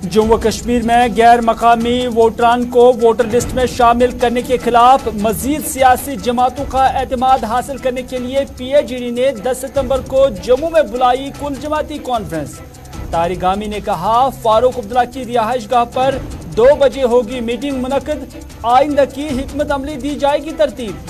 जम्मू कश्मीर में गैर मकामी वोटरान को वोटर लिस्ट में शामिल करने के खिलाफ मजीद सियासी जमातों का एतमाद हासिल करने के लिए PAGD ने 10 सितंबर को जम्मू में बुलाई कुल जमाती कॉन्फ्रेंस। तारिक गामी ने कहा, फारूक अब्दुल्ला की रिहाइशगाह पर 2 बजे होगी मीटिंग मुनक्किद, आइंदा की हिकमत अमली दी जाएगी तरतीब।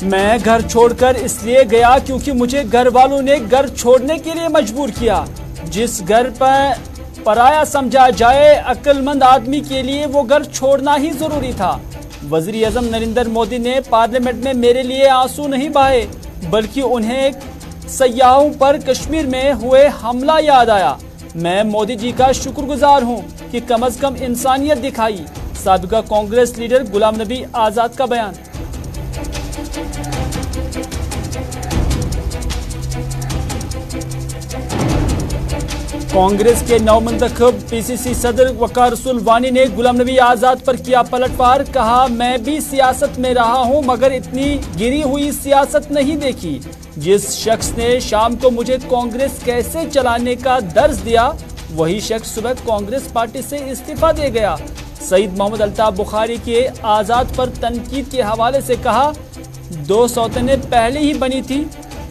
मैं घर छोड़कर इसलिए गया क्योंकि मुझे घर वालों ने घर छोड़ने के लिए मजबूर किया। जिस घर पर पराया समझा जाए अक्लमंद आदमी के लिए वो घर छोड़ना ही जरूरी था। वज़ीर आज़म नरेंद्र मोदी ने पार्लियामेंट में मेरे लिए आंसू नहीं बहाए, बल्कि उन्हें सयाहों पर कश्मीर में हुए हमला याद आया। मैं मोदी जी का शुक्रगुजार हूँ कि कम अज कम इंसानियत दिखाई। साबिका कांग्रेस लीडर गुलाम नबी आज़ाद का बयान। कांग्रेस के नवमंतखब PCC सदर वकार रसूल वानी ने गुलाम नबी आज़ाद पर किया पलटवार। कहा, मैं भी सियासत में रहा हूं मगर इतनी गिरी हुई सियासत नहीं देखी। जिस शख्स ने शाम को मुझे कांग्रेस कैसे चलाने का दर्ज दिया, वही शख्स सुबह कांग्रेस पार्टी से इस्तीफा दे गया। सईद मोहम्मद अल्ताफ बुखारी के आज़ाद पर तनकीद के हवाले से कहा, 2 सौतनें पहले ही बनी थी,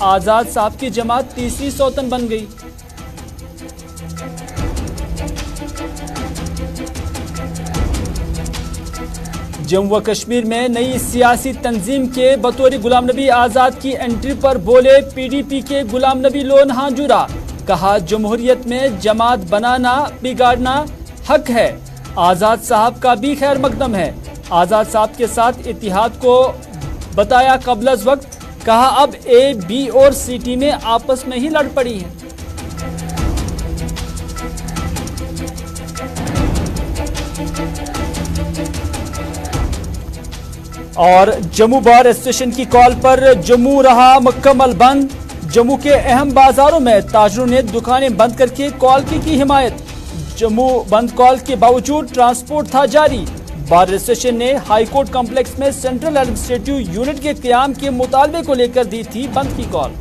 आज़ाद साहब की जमात तीसरी सौतन बन गई। जम्मू व कश्मीर में नई सियासी तंजीम के बतौर गुलाम नबी आज़ाद की एंट्री पर बोले PDP के गुलाम नबी लोन हांजुरा। कहा, जमहूरियत में जमात बनाना बिगाड़ना हक है। आज़ाद साहब का भी खैर मकदम है। आज़ाद साहब के साथ इत्तिहाद को बताया कबल अज वक्त। कहा, अब A, B और C टीमें आपस में ही लड़ पड़ी हैं। और जम्मू बार एसोसिएशन की कॉल पर जम्मू रहा मुकम्मल बंद। जम्मू के अहम बाजारों में ताजरों ने दुकानें बंद करके कॉल की हिमायत। जम्मू बंद कॉल के बावजूद ट्रांसपोर्ट था जारी। बार एसोसिएशन ने हाई कोर्ट कॉम्प्लेक्स में सेंट्रल एडमिनिस्ट्रेटिव यूनिट के क़याम के मुतालबे को लेकर दी थी बंद की कॉल।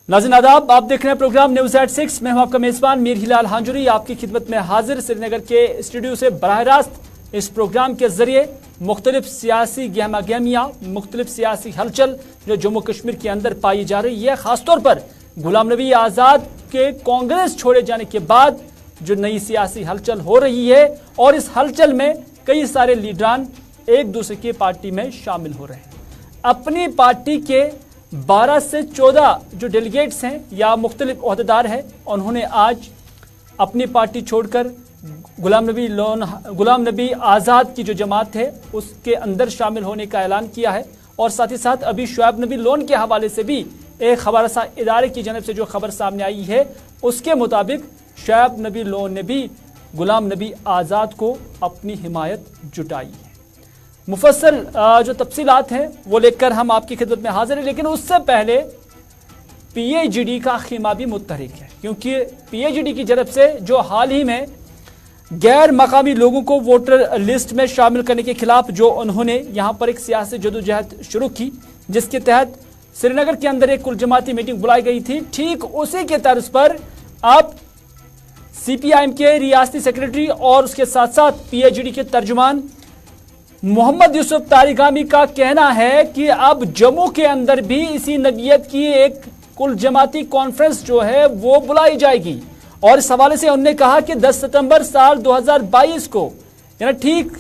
नाज़रीन आदाब, आप देख रहे हैं प्रोग्राम न्यूज़ एट 6। मैं हूं आपका मेजबान मीर हिलाल हांजुरी, आपकी खिदमत में हाजिर श्रीनगर के स्टूडियो से बराह रास्त। इस प्रोग्राम के जरिए मुख्तलिफ सियासी गहमा गहमियाँ, मुख्तलिफ सियासी हलचल जो जम्मू कश्मीर के अंदर पाई जा रही है, खासतौर पर गुलाम नबी आज़ाद के कांग्रेस छोड़े जाने के बाद जो नई सियासी हलचल हो रही है, और इस हलचल में कई सारे लीडरान एक दूसरे की पार्टी में शामिल हो रहे हैं। अपनी पार्टी के 12 से 14 जो डेलीगेट्स हैं या मुख्तलिफ ओहदेदार हैं, उन्होंने आज अपनी पार्टी छोड़कर गुलाम नबी आज़ाद की जो जमात है उसके अंदर शामिल होने का ऐलान किया है। और साथ ही साथ अभी शुएब नबी लोन के हवाले से भी एक खबरसा इदारे की जानब से जो खबर सामने आई है, उसके मुताबिक शुएब नबी लोन ने भी गुलाम नबी आज़ाद को अपनी हिमायत जुटाई है। मुफस्सल जो तफसीलात हैं वो लेकर हम आपकी खिदमत में हाजिर हैं, लेकिन उससे पहले PAGD का खीमा भी मुतहरिक है, क्योंकि PAGD की तरफ से जो हाल ही में गैर मकामी लोगों को वोटर लिस्ट में शामिल करने के खिलाफ जो उन्होंने यहाँ पर एक सियासी जदोजहद शुरू की, जिसके तहत श्रीनगर के अंदर एक कुल जमाती मीटिंग बुलाई गई थी, ठीक उसी के तर्ज पर अब CPIM के रियासती सेक्रेटरी और उसके साथ साथ PAGD के तर्जुमान मोहम्मद यूसुफ तारिगामी का कहना है कि अब जम्मू के अंदर भी इसी नवियत की एक कुल जमाती कॉन्फ्रेंस जो है वो बुलाई जाएगी। और इस हवाले से उन्होंने कहा कि 10 सितंबर साल 2022 को, यानी ठीक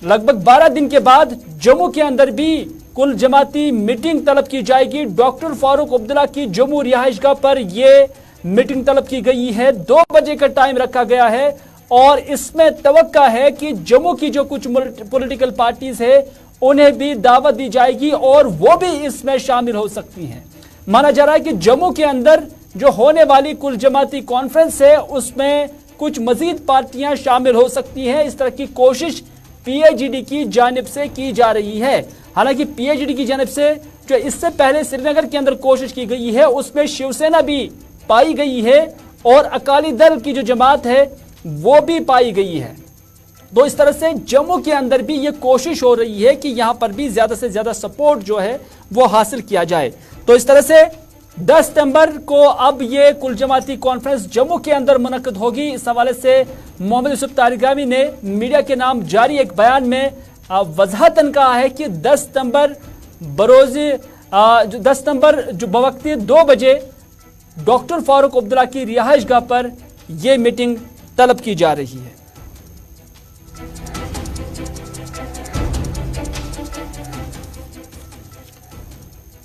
लगभग 12 दिन के बाद जम्मू के अंदर भी कुल जमाती मीटिंग तलब की जाएगी। डॉक्टर फारूक अब्दुल्ला की जम्मू रिहाइशगाह पर यह मीटिंग तलब की गई है। 2 बजे का टाइम रखा गया है और इसमें तवक्का है कि जम्मू की जो कुछ पॉलिटिकल पार्टीज है उन्हें भी दावत दी जाएगी और वो भी इसमें शामिल हो सकती हैं। माना जा रहा है कि जम्मू के अंदर जो होने वाली कुल जमाती कॉन्फ्रेंस है उसमें कुछ मजीद पार्टियां शामिल हो सकती हैं। इस तरह की कोशिश PAGD की जानिब से की जा रही है। हालांकि PAGD की जानिब से जो इससे पहले श्रीनगर के अंदर कोशिश की गई है उसमें शिवसेना भी पाई गई है और अकाली दल की जो जमात है वो भी पाई गई है। तो इस तरह से जम्मू के अंदर भी ये कोशिश हो रही है कि यहां पर भी ज्यादा से ज्यादा सपोर्ट जो है वो हासिल किया जाए। तो इस तरह से 10 सितंबर को अब ये कुल जमाती कॉन्फ्रेंस जम्मू के अंदर मुनक्किद होगी। इस हवाले से मोहम्मद यूसुफ तारिगामी ने मीडिया के नाम जारी एक बयान में वजाहतन कहा है कि 10 सितंबर जो बवक्ती 2 बजे डॉक्टर फारूक अब्दुल्ला की रिहाइशगाह पर यह मीटिंग तलब की जा रही है।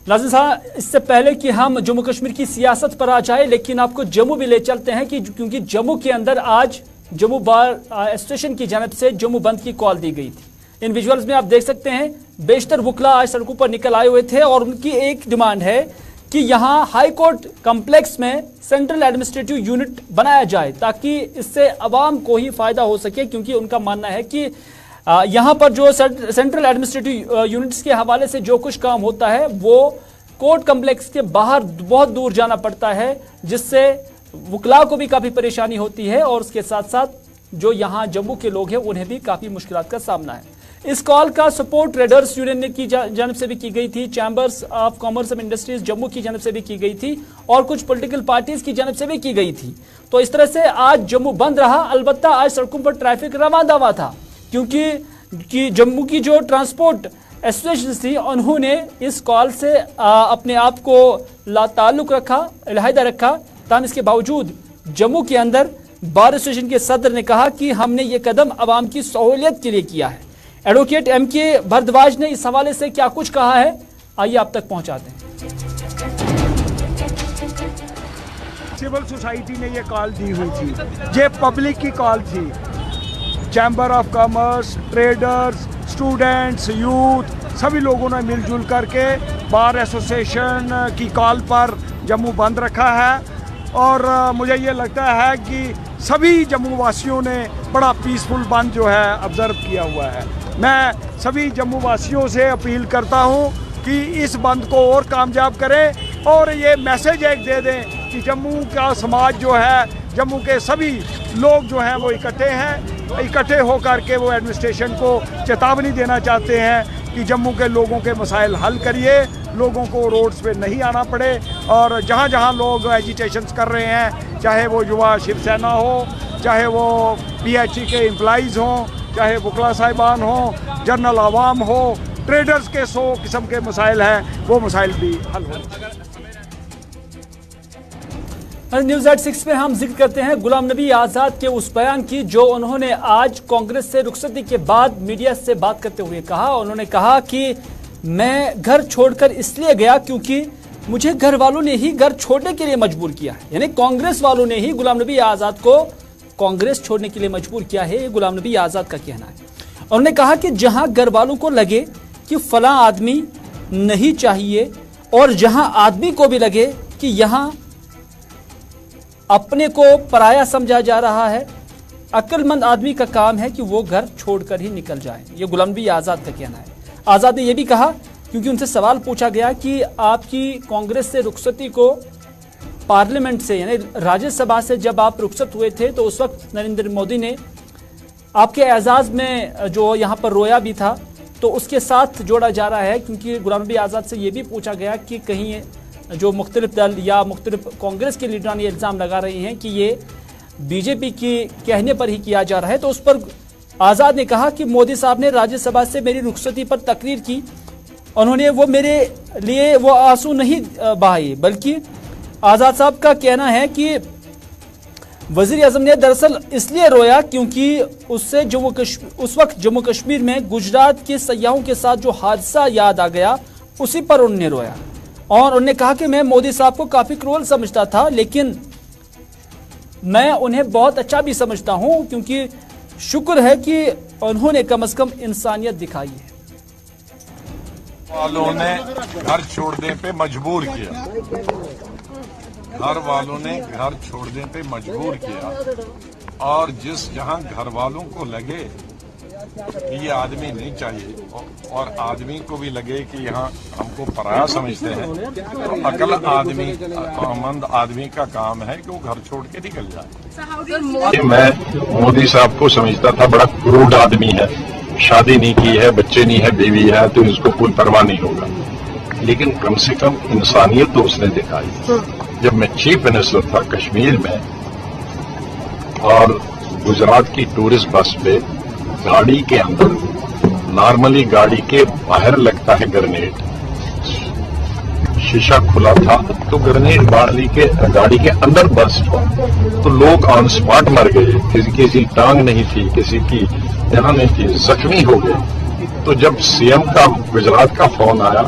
नाज़रीन साहब, इससे पहले कि हम जम्मू कश्मीर की सियासत पर आ जाए, लेकिन आपको जम्मू भी ले चलते हैं क्योंकि जम्मू के अंदर आज जम्मू बार एसोसिएशन की जानिब से जम्मू बंद की कॉल दी गई थी। इन विजुअल्स में आप देख सकते हैं बेशतर वुकला आज सड़कों पर निकल आए हुए थे और उनकी एक डिमांड है कि यहां हाई कोर्ट कॉम्प्लेक्स में सेंट्रल एडमिनिस्ट्रेटिव यूनिट बनाया जाए ताकि इससे अवाम को ही फायदा हो सके, क्योंकि उनका मानना है कि यहाँ पर जो सेंट्रल एडमिनिस्ट्रेटिव यूनिट्स के हवाले से जो कुछ काम होता है वो कोर्ट कॉम्प्लेक्स के बाहर बहुत दूर जाना पड़ता है, जिससे वकला को भी काफ़ी परेशानी होती है और उसके साथ साथ जो यहाँ जम्मू के लोग हैं उन्हें भी काफ़ी मुश्किलात का सामना है। इस कॉल का सपोर्ट ट्रेडर्स यूनियन की जानिब से भी की गई थी, chambers of commerce and industries Jammu की जानिब से भी की गई थी और कुछ पॉलिटिकल पार्टीज की जानिब से भी की गई थी। तो इस तरह से आज जम्मू बंद रहा। अलबत्ता आज सड़कों पर ट्रैफिक रवा दवा था, क्योंकि जम्मू की जो ट्रांसपोर्ट एसोसिएशन थी उन्होंने इस कॉल से अपने आप को लाताल्लुक रखा, अलहदा रखा। ताहम इसके बावजूद जम्मू के अंदर बार एसोसिएशन के सदर ने कहा कि हमने ये कदम अवाम की सहूलियत के लिए किया है। एडवोकेट MK भारद्वाज ने इस हवाले से क्या कुछ कहा है, आइए आप तक पहुंचाते हैं। सिविल सोसाइटी ने ये कॉल दी हुई थी, ये पब्लिक की कॉल थी। Chamber of commerce, traders, students, youth सभी लोगों ने मिलजुल करके बार एसोसिएशन की कॉल पर जम्मू बंद रखा है और मुझे ये लगता है कि सभी जम्मू वासियों ने बड़ा पीसफुल बंद जो है ऑब्ज़र्व किया हुआ है। मैं सभी जम्मू वासियों से अपील करता हूँ कि इस बंद को और कामयाब करें और ये मैसेज एक दे दें कि जम्मू का समाज जो है, जम्मू के सभी लोग जो हैं वो इकट्ठे होकर के वो एडमिनिस्ट्रेशन को चेतावनी देना चाहते हैं कि जम्मू के लोगों के मसाइल हल करिए, लोगों को रोड्स पे नहीं आना पड़े। और जहाँ जहाँ लोग एजिटेशंस कर रहे हैं, चाहे वो युवा शिवसेना हो, चाहे वो PHE के एम्प्लॉइज़ हों, चाहे वकला साहिबान हों, जनरल आवाम हो, ट्रेडर्स के 100 किस्म के मसाइल हैं, वो मसाइल भी हल हो। News@6 में हम जिक्र करते हैं गुलाम नबी आज़ाद के उस बयान की जो उन्होंने आज कांग्रेस से रुखसती के बाद मीडिया से बात करते हुए कहा। उन्होंने कहा कि मैं घर छोड़कर इसलिए गया क्योंकि मुझे घर वालों ने ही घर छोड़ने के लिए मजबूर किया है। यानी कांग्रेस वालों ने ही गुलाम नबी आज़ाद को कांग्रेस छोड़ने के लिए मजबूर किया है, ये गुलाम नबी आज़ाद का कहना है। उन्होंने कहा कि जहां घर वालों को लगे कि फला आदमी नहीं चाहिए और जहां आदमी को भी लगे कि यहां अपने को पराया समझा जा रहा है, अक्लमंद आदमी का काम है कि वो घर छोड़कर ही निकल जाए। ये गुलाम नबी आज़ाद का कहना है। आज़ाद ने यह भी कहा, क्योंकि उनसे सवाल पूछा गया कि आपकी कांग्रेस से रुखसती को पार्लियामेंट से यानी राज्यसभा से जब आप रुखसत हुए थे तो उस वक्त नरेंद्र मोदी ने आपके एजाज में जो यहाँ पर रोया भी था, तो उसके साथ जोड़ा जा रहा है। क्योंकि गुलाम नबी आज़ाद से ये भी पूछा गया कि कहीं जो मुख्तलिफ दल या मुख्तलिफ कांग्रेस के लीडरान ये इल्ज़ाम लगा रहे हैं कि ये बीजेपी के कहने पर ही किया जा रहा है, तो उस पर आज़ाद ने कहा कि मोदी साहब ने राज्यसभा से मेरी रुखसती पर तकरीर की, उन्होंने वो मेरे लिए वो आंसू नहीं बहाए, बल्कि आज़ाद साहब का कहना है कि वज़ीर आज़म ने दरअसल इसलिए रोया क्योंकि उससे उस वक्त जम्मू कश्मीर में गुजरात के सयाहों के साथ जो हादसा याद आ गया, उसी पर उन्होंने रोया। और उन्होंने कहा कि मैं मोदी साहब को काफ़ी क्रूर समझता था, लेकिन मैं उन्हें बहुत अच्छा भी समझता हूं क्योंकि शुक्र है कि उन्होंने कम से कम इंसानियत दिखाई है। वालों ने घर छोड़ने पे मजबूर किया, घर वालों ने घर छोड़ने पे मजबूर किया और जहां घर वालों को लगे कि ये आदमी नहीं चाहिए और आदमी को भी लगे कि यहाँ हमको पराया समझते हैं, तो अकल आदमी अकलमंद आदमी का काम है कि वो घर छोड़ के निकल जाए। मैं मोदी साहब को समझता था बड़ा क्रूड आदमी है, शादी नहीं की है, बच्चे नहीं है, बीवी है, तो इसको कोई परवाह नहीं होगा, लेकिन कम से कम इंसानियत तो उसने दिखाई। जब मैं चीफ मिनिस्टर था कश्मीर में और गुजरात की टूरिस्ट बस पे गाड़ी के अंदर, नॉर्मली गाड़ी के बाहर लगता है ग्रेनेड, शीशा खुला था तो ग्रेनेड गाड़ी के अंदर बर्स्ट हुआ, तो लोग ऑन स्पॉट मर गए, किसी टांग नहीं थी, किसी की यहाँ नहीं थी, जख्मी हो गए। तो जब सीएम का गुजरात का फोन आया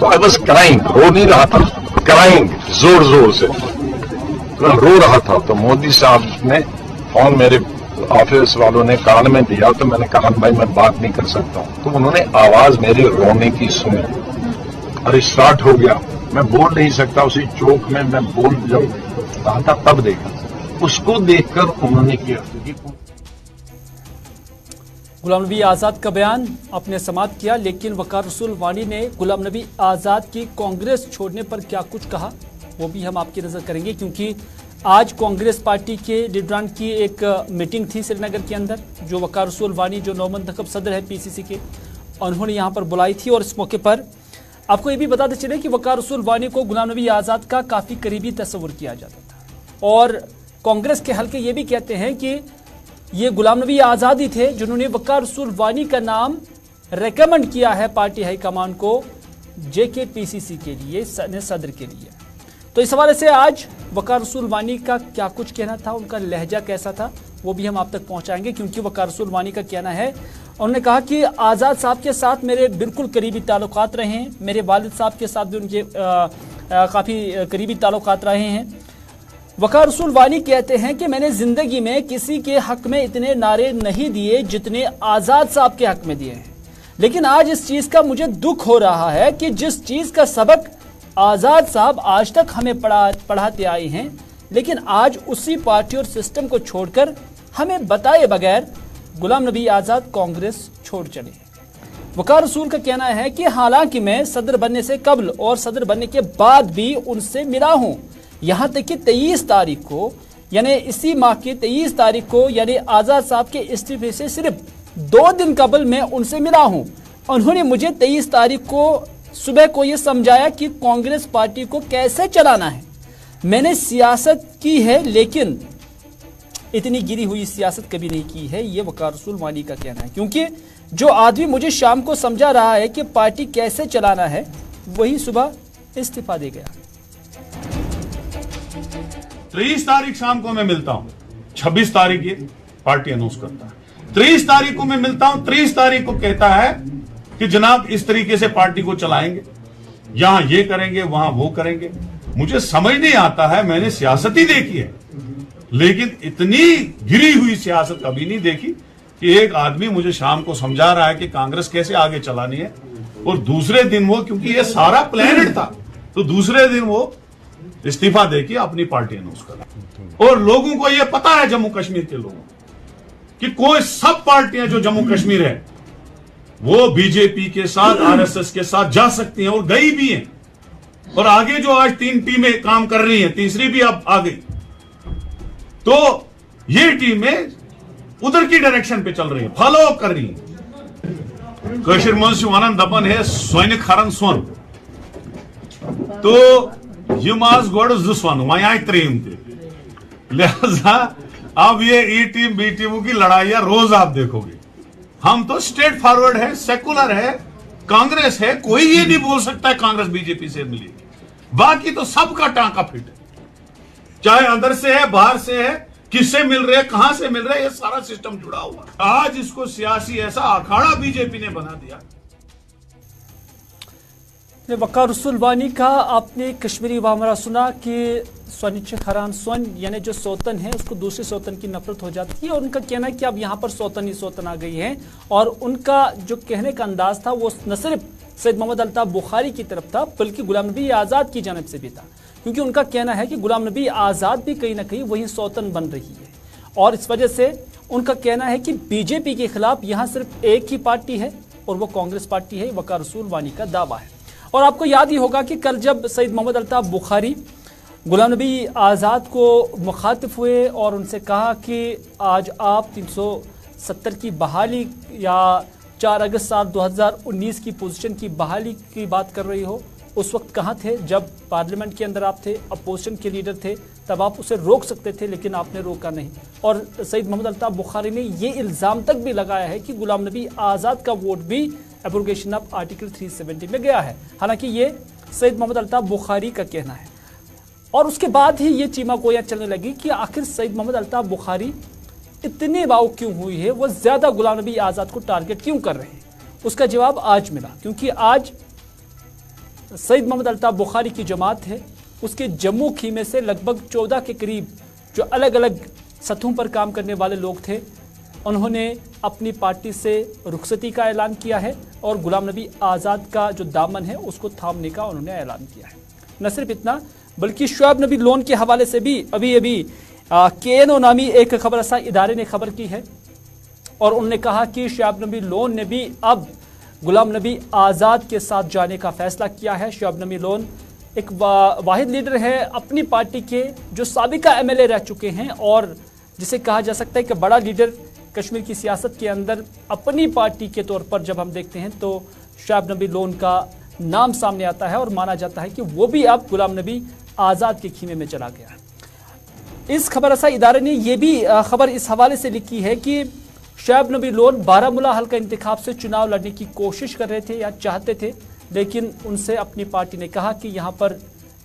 तो आई वॉज क्राइंग, रो नहीं रहा था, क्राइंग जोर जोर से रो रहा था। तो मोदी साहब ने फोन मेरे ऑफिस वालों ने कान में दिया, तो मैंने कहा भाई मैं बात नहीं कर सकता हूं, तो उन्होंने आवाज मेरे रोने की सुनी, अरे स्टार्ट हो गया, मैं बोल नहीं सकता, उसी चौक में मैं बोल जब कहा था तब देखा, उसको देखकर उन्होंने किया। गुलाम नबी आज़ाद का बयान अपने समाप्त किया, लेकिन वकार रसूल वानी ने गुलाम नबी आज़ाद की कांग्रेस छोड़ने पर क्या कुछ कहा वो भी हम आपकी नजर करेंगे, क्योंकि आज कांग्रेस पार्टी के लीडरान की एक मीटिंग थी श्रीनगर के अंदर, जो वकार रसूल वानी जो नौमंतखब सदर है पीसीसी के, उन्होंने यहाँ पर बुलाई थी। और इस मौके पर आपको ये भी बताते चले कि वकार रसूल वानी को गुलाम नबी आज़ाद का काफ़ी करीबी तस्वुर किया जाता था, और कांग्रेस के हल्के ये भी कहते हैं कि ये गुलाम नबी आज़ाद ही थे जिन्होंने वकार रसूल वानी का नाम रेकमेंड किया है पार्टी हाईकमान को JKPCC के लिए, सदर के लिए। तो इस हवाले से आज वकार रसूल वानी का क्या कुछ कहना था, उनका लहजा कैसा था, वो भी हम आप तक पहुंचाएंगे, क्योंकि वकार रसूल वानी का कहना है, उन्होंने कहा कि आज़ाद साहब के साथ मेरे बिल्कुल करीबी ताल्लुकात रहे हैं, मेरे वालिद साहब के साथ भी उनके काफ़ी करीबी ताल्लुकात रहे हैं। वकार रसूल वानी कहते हैं कि मैंने जिंदगी में किसी के हक में इतने नारे नहीं दिए जितने आज़ाद साहब के हक में दिए हैं, लेकिन आज इस चीज़ का मुझे दुख हो रहा है कि जिस चीज़ का सबक आज़ाद साहब आज तक हमें पढ़ाते आए हैं, लेकिन आज उसी पार्टी और सिस्टम को छोड़कर हमें बताए बगैर गुलाम नबी आज़ाद कांग्रेस छोड़ चले। वकार रसूल का कहना है कि हालांकि मैं सदर बनने से कबल और सदर बनने के बाद भी उनसे मिला हूं, यहाँ तक कि 23 तारीख को, यानी इसी माह की 23 तारीख को, यानी आज़ाद साहब के इस्तीफे से सिर्फ 2 दिन कबल मैं उनसे मिला हूं। उन्होंने मुझे 23 तारीख को सुबह को यह समझाया कि कांग्रेस पार्टी को कैसे चलाना है। मैंने सियासत की है, लेकिन इतनी गिरी हुई सियासत कभी नहीं की है, ये वकार रसूल वानी का कहना है, क्योंकि जो आदमी मुझे शाम को समझा रहा है कि पार्टी कैसे चलाना है, वही सुबह इस्तीफा दे गया। 23 तारीख शाम को मैं मिलता हूं, 26 तारीख ये पार्टी अनाउंस करता है, 23 तारीख को मैं मिलता हूं, 23 तारीख को कहता है कि जनाब इस तरीके से पार्टी को चलाएंगे, यहां ये करेंगे, वहां वो करेंगे। मुझे समझ नहीं आता है, मैंने सियासत ही देखी है, लेकिन इतनी गिरी हुई सियासत कभी नहीं देखी कि एक आदमी मुझे शाम को समझा रहा है कि कांग्रेस कैसे आगे चलानी है, और दूसरे दिन वो, क्योंकि ये सारा प्लान था, तो दूसरे दिन वो इस्तीफा देके अपनी पार्टी अनाउंस करा। और लोगों को यह पता है, जम्मू कश्मीर के लोगों कि कोई सब पार्टियां जो जम्मू कश्मीर है वो बीजेपी के साथ, आरएसएस के साथ जा सकती हैं, और गई भी हैं, और आगे जो आज 3 टीमें काम कर रही हैं, तीसरी भी अब आ गई, तो ये टीमें उधर की डायरेक्शन पे चल रही है, फॉलो अप कर रही है। कश्मीर मंच वनान दपन है सोन खरन सोन, तो यम आज गोड़ जुस्वन वह आय 3 थे, लिहाजा अब ये ई टीम बी टीमों की लड़ाइयां रोज आप देखोगे। हम तो स्ट्रेट फॉरवर्ड है, सेकुलर है, कांग्रेस है, कोई ये नहीं बोल सकता है कांग्रेस बीजेपी से मिलेगी, बाकी तो सबका टांका फिट है, चाहे अंदर से है, बाहर से है, किससे मिल रहे हैं, कहां से मिल रहे हैं, ये सारा सिस्टम जुड़ा हुआ है। आज इसको सियासी ऐसा अखाड़ा बीजेपी ने बना दिया। वकार रसूल वानी का आपने कश्मीरी वामरा सुना कि सोनिच खरान सोन, यानी जो सोतन है उसको दूसरे सोतन की नफरत हो जाती है, और उनका कहना है कि अब यहाँ पर सोतन ही सोतन आ गई है। और उनका जो कहने का अंदाज था वो न सिर्फ सैयद मोहम्मद अल्ताफ बुखारी की तरफ था, बल्कि गुलाम नबी आज़ाद की जानब से भी था, क्योंकि उनका कहना है कि गुलाम नबी आज़ाद भी कहीं ना कहीं वही सोतन बन रही है, और इस वजह से उनका कहना है कि बीजेपी के खिलाफ यहाँ सिर्फ एक ही पार्टी है और वो कांग्रेस पार्टी है, वकार रसूल वानी का दावा है। और आपको याद ही होगा कि कल जब सईद मोहम्मद अल्ताफ बुखारी गुलाम नबी आज़ाद को मुखातिब हुए और उनसे कहा कि आज आप 370 की बहाली या 4 अगस्त साल 2019 की पोजीशन की बहाली की बात कर रही हो, उस वक्त कहाँ थे? जब पार्लियामेंट के अंदर आप थे, अपोजिशन के लीडर थे, तब आप उसे रोक सकते थे, लेकिन आपने रोका नहीं। और सईद मोहम्मद अल्ताफ बुखारी ने ये इल्ज़ाम तक भी लगाया है कि गुलाम नबी आज़ाद का वोट भी एब्रोगेशन ऑफ आर्टिकल 370 में गया है। हालांकि ये सईद मोहम्मद अल्ताफ बुखारी का कहना है। और उसके बाद ही ये चीमा गोया चलने लगी कि आखिर सईद मोहम्मद अल्ताफ बुखारी इतने भावुक क्यों हुई है, वो ज़्यादा गुलाम नबी आज़ाद को टारगेट क्यों कर रहे हैं। उसका जवाब आज मिला, क्योंकि आज सईद मोहम्मद अल्ताफ बुखारी की जमात है, उसके जम्मू खीमे से लगभग 14 के करीब जो अलग अलग सतहों पर काम करने वाले लोग थे, उन्होंने अपनी पार्टी से रुखसती का ऐलान किया है और गुलाम नबी आज़ाद का जो दामन है उसको थामने का उन्होंने ऐलान किया है। न सिर्फ इतना, बल्कि शुएब नबी लोन के हवाले से भी अभी KNO नामी एक खबर रसा इदारे ने खबर की है और उन्होंने कहा कि शुएब नबी लोन ने भी अब गुलाम नबी आज़ाद के साथ जाने का फैसला किया है। शुएब नबी लोन एक वाहिद लीडर है अपनी पार्टी के जो साबिका MLA रह चुके हैं और जिसे कहा जा सकता है कि बड़ा लीडर कश्मीर की सियासत के अंदर अपनी पार्टी के तौर पर जब हम देखते हैं तो शुएब नबी लोन का नाम सामने आता है और माना जाता है कि वो भी अब गुलाम नबी आज़ाद के खीमे में चला गया है। इस खबर रसा इदारे ने यह भी खबर इस हवाले से लिखी है कि शुएब नबी लोन बारामूला हल्का इंतखाब से चुनाव लड़ने की कोशिश कर रहे थे या चाहते थे, लेकिन उनसे अपनी पार्टी ने कहा कि यहाँ पर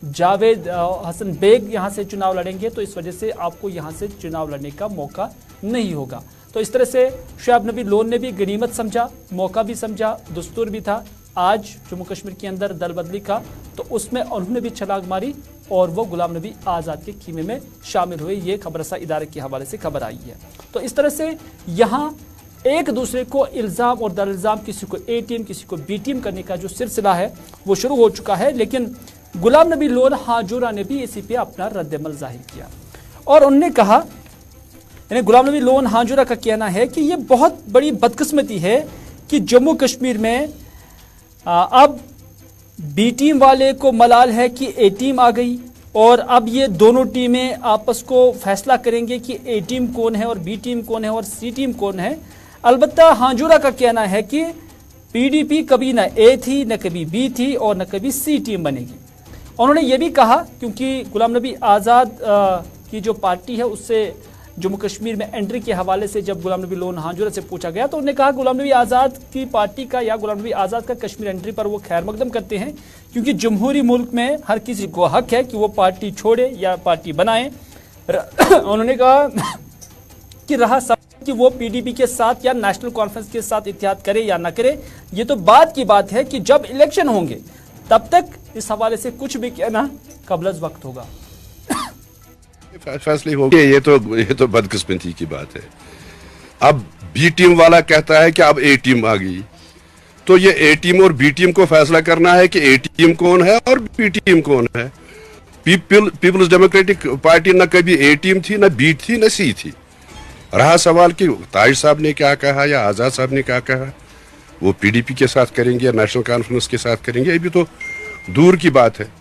जावेद हसन बेग यहाँ से चुनाव लड़ेंगे, तो इस वजह से आपको यहाँ से चुनाव लड़ने का मौका नहीं होगा। तो इस तरह से शुएब नबी लोन ने भी गनीमत समझा, मौका भी समझा, दस्तूर भी था आज जम्मू कश्मीर के अंदर दल बदली का, तो उसमें उन्होंने भी छलांग मारी और वो गुलाम नबी आज़ाद के खीमे में शामिल हुए। ये खबर रसा इदारे के हवाले से खबर आई है। तो इस तरह से यहाँ एक दूसरे को इल्ज़ाम और दर इल्ज़ाम, किसी को A टीम किसी को B टीम करने का जो सिलसिला है वो शुरू हो चुका है। लेकिन गुलाम नबी लोन हाजूरा ने भी इसी पे अपना रद्द-ए-अमल जाहिर किया और उन्होंने कहा, यानी गुलाम नबी लोन हाजूरा का कहना है कि ये बहुत बड़ी बदकिस्मती है कि जम्मू कश्मीर में अब B टीम वाले को मलाल है कि A टीम आ गई और अब ये दोनों टीमें आपस को फैसला करेंगे कि A टीम कौन है और B टीम कौन है और C टीम कौन है। अलबत्ता हाजूरा का कहना है कि PDP कभी न A थी, न कभी B थी और न कभी C टीम बनेगी। उन्होंने ये भी कहा, क्योंकि गुलाम नबी आज़ाद की जो पार्टी है उससे जम्मू कश्मीर में एंट्री के हवाले से जब गुलाम नबी लोन हाजूरा से पूछा गया तो उन्होंने कहा गुलाम नबी आज़ाद की पार्टी का या गुलाम नबी आज़ाद का कश्मीर एंट्री पर वो खैर मकदम करते हैं, क्योंकि जमहूरी मुल्क में हर किसी को हक है कि वो पार्टी छोड़े या पार्टी बनाए। उन्होंने कहा कि रहा सब कि वो PDP के साथ या नेशनल कॉन्फ्रेंस के साथ इत्तेहाद करे या ना करे, ये तो बाद की बात है कि जब इलेक्शन होंगे तब तक इस हवाले से कुछ भी कहना कबल वक्त होगा। फैसले हो गए, ये तो बदकिस्मती की बात है। अब B टीम वाला कहता है कि अब A टीम आ गई, तो ये A टीम और B टीम को फैसला करना है कि A टीम कौन है और B टीम कौन है। पीपल्स डेमोक्रेटिक पार्टी न कभी A टीम थी, न B थी, न C थी। रहा सवाल कि ताज साहब ने क्या कहा या आज़ाद साहब ने क्या कहा, वो PDP के साथ करेंगे या नेशनल कॉन्फ्रेंस के साथ करेंगे, अभी तो दूर की बात है।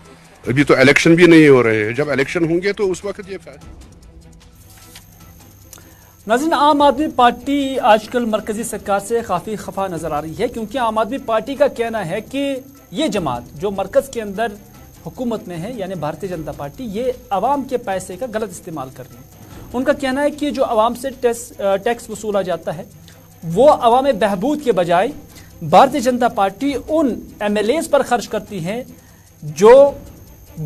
अभी तो इलेक्शन भी नहीं हो रहे हैं, जब इलेक्शन होंगे तो उस वक्त ये फैसला। नाज़रीन, आम आदमी पार्टी आजकल मरकजी सरकार से काफ़ी खफा नज़र आ रही है, क्योंकि आम आदमी पार्टी का कहना है कि ये जमात जो मरकज़ के अंदर हुकूमत में है यानी भारतीय जनता पार्टी, ये आवाम के पैसे का गलत इस्तेमाल कर रही है। उनका कहना है कि जो आवाम से टैक्स वसूला जाता है वो आवाम बहबूद के बजाय भारतीय जनता पार्टी उन MLAs पर खर्च करती है जो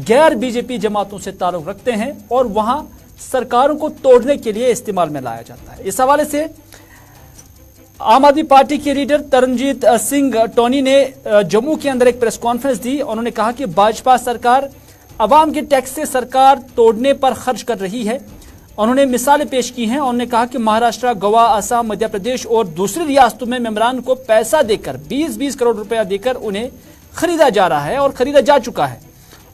गैर BJP जमातों से ताल्लुक़ रखते हैं और वहाँ सरकारों को तोड़ने के लिए इस्तेमाल में लाया जाता है। इस हवाले से आम आदमी पार्टी के लीडर तरनजीत सिंह टोनी ने जम्मू के अंदर एक प्रेस कॉन्फ्रेंस दी। उन्होंने कहा कि भाजपा सरकार अवाम के टैक्स से सरकार तोड़ने पर खर्च कर रही है। उन्होंने मिसालें पेश की हैं। उन्होंने कहा कि महाराष्ट्र, गोवा, असम, मध्य प्रदेश और दूसरी रियासतों में मेंबरान को पैसा देकर 20-20 करोड़ रुपया देकर उन्हें खरीदा जा रहा है और खरीदा जा चुका है।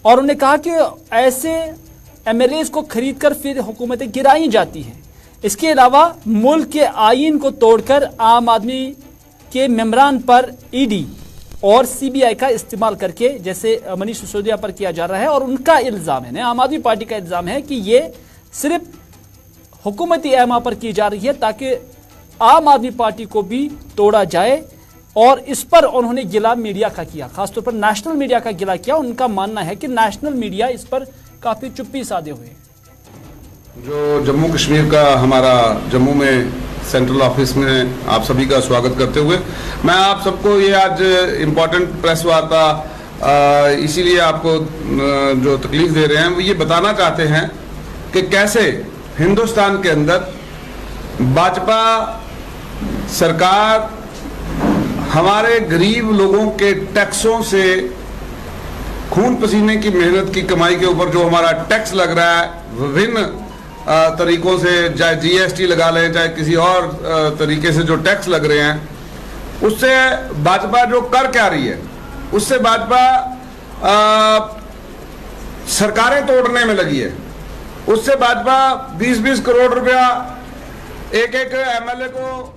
और उन्होंने कहा कि ऐसे MLAs को खरीद कर फिर हुकूमतें गिराई जाती हैं। इसके अलावा मुल्क के आईन को तोड़कर आम आदमी के मेंबरान पर ईडी और सीबीआई का इस्तेमाल करके, जैसे मनीष सिसोदिया पर किया जा रहा है, और उनका इल्जाम है, आम आदमी पार्टी का इल्जाम है कि ये सिर्फ हुकूमती एहमा पर की जा रही है ताकि आम आदमी पार्टी को भी तोड़ा जाए। और इस पर उन्होंने गिला मीडिया का किया, खासतौर पर नेशनल मीडिया का गिला किया। उनका मानना है कि नेशनल मीडिया इस पर काफी चुप्पी साधे हुए हैं। जो जम्मू कश्मीर का हमारा जम्मू में सेंट्रल ऑफिस में आप सभी का स्वागत करते हुए मैं आप सबको ये आज इम्पोर्टेंट प्रेस वार्ता इसीलिए आपको जो तकलीफ दे रहे हैं वो ये बताना चाहते हैं कि कैसे हिंदुस्तान के अंदर भाजपा सरकार हमारे गरीब लोगों के टैक्सों से, खून पसीने की मेहनत की कमाई के ऊपर जो हमारा टैक्स लग रहा है विभिन्न तरीकों से, चाहे जीएसटी लगा लें चाहे किसी और तरीके से जो टैक्स लग रहे हैं, उससे भाजपा जो कर क्या रही है, उससे भाजपा सरकारें तोड़ने में लगी है। उससे भाजपा 20-20 करोड़ रुपया एक एमएलए को।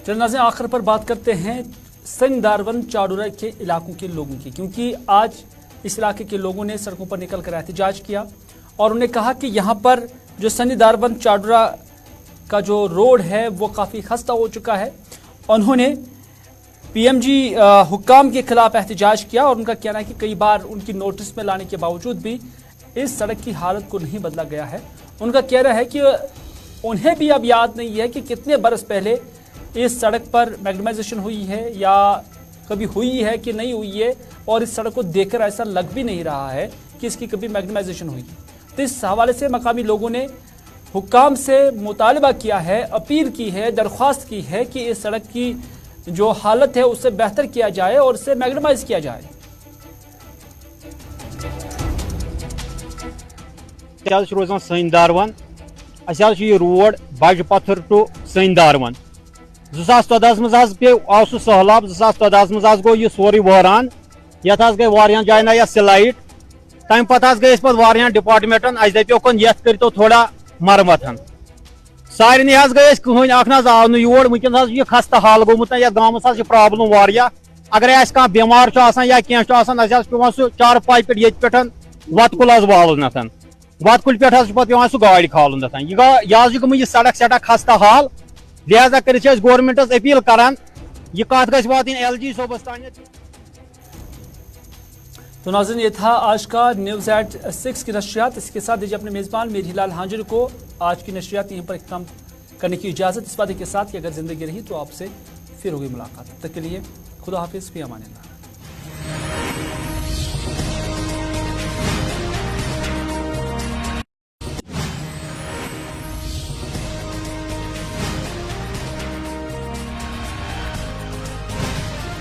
चलना से आखिर पर बात करते हैं सिंध दारबंद चाडोरा के इलाकों के लोगों की, क्योंकि आज इस इलाके के लोगों ने सड़कों पर निकल कर एहतजाज किया और उन्होंने कहा कि यहाँ पर जो सिंध दारबंद चाडोरा का जो रोड है वो काफ़ी खस्ता हो चुका है। उन्होंने पीएमजी हुक्काम के खिलाफ एहतजाज किया और उनका कहना है कि कई बार उनकी नोटिस में लाने के बावजूद भी इस सड़क की हालत को नहीं बदला गया है। उनका कहना है कि उन्हें भी अब याद नहीं है कि कितने बरस पहले इस सड़क पर मैग्नेमाइजेशन हुई है या कभी हुई है कि नहीं हुई है, और इस सड़क को देखकर ऐसा लग भी नहीं रहा है कि इसकी कभी मैग्नेमाइजेशन हुई है। तो इस हवाले से मकामी लोगों ने हुक्काम से मुतालबा किया है, अपील की है, दरख्वास्त की है कि इस सड़क की जो हालत है उससे बेहतर किया जाए और इसे मैग्नेमाइज किया जाए। रोजान सैन दारवन ये रोड बज पत्थर टू सैन दारवन 2014 मज पे आव सह सहलाब 2014 मज गो यह सोरे वहरान ये गई वारियान जायन आया स्लाइड तम पे गई पे डिपार्टमेंटन दपन ये करो थोड़ा मरमत सारे गई कहन अख आव न योर वनकस यह खस्ता हाल गोमुत ये गाँव प्रॉब्लम वारिया अगर कह बीमार या कह पे सह चारपाई पे ये पे वत कुल वालन वत कुल पे पे सह गाड़ खालन यह गई यह सड़क सड़ा खस्ता हाल लिहाजा कर गवर्नमेंटस अपील करान यह कत गई वात LG सोबस तान। तो नाज़रीन ये था आज का न्यूज़ एट 6 की नशरियात। इसके साथ दीजिए अपने मेज़बान मेर हिलाल हांजरी को आज की नशरियात यहीं पर इख्तिताम करने की इजाज़त, इस वादे के साथ कि अगर ज़िंदगी रही तो आपसे फिर होगी मुलाकात। तब तक के लिए खुदा हाफिज़, फ़ी अमान अल्लाह।